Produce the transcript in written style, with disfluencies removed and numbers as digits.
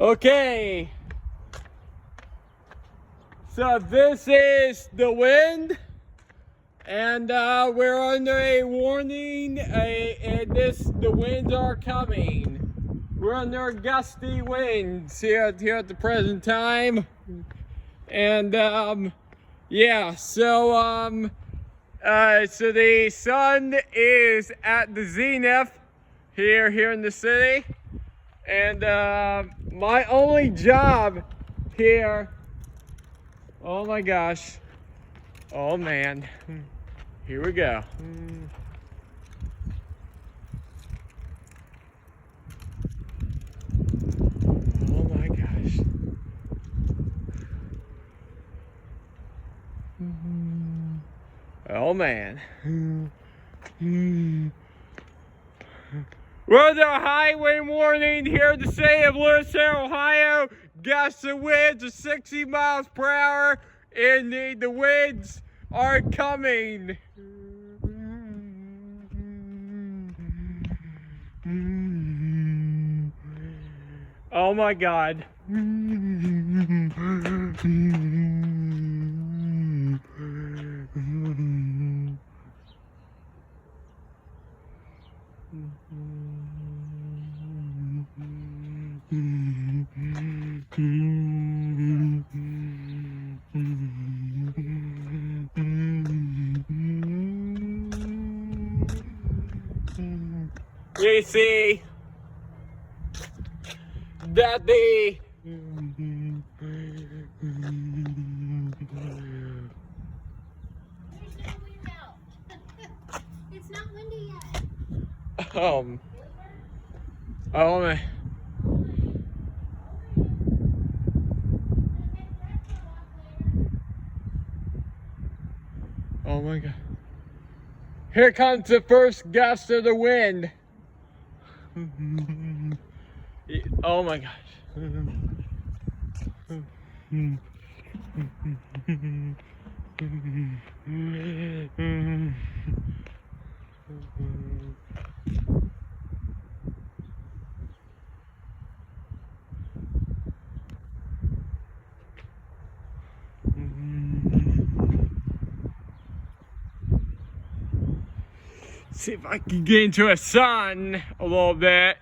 Okay. So this is the wind, and we're under a warning. The winds are coming. We're under gusty winds here at the present time, and yeah. So the sun is at the zenith here in the city, and my only job here. Oh my gosh. Oh man. Here we go. Oh my gosh. Oh man. We're under a high wind warning here in the city of Windstorm, Ohio. Gusts of winds of 60 miles per hour, and the winds are coming. Oh my God. You see that the It's not windy yet. oh my. Oh my God. Here comes the first gust of the wind. Oh my gosh. See if I can get into a sun a little bit.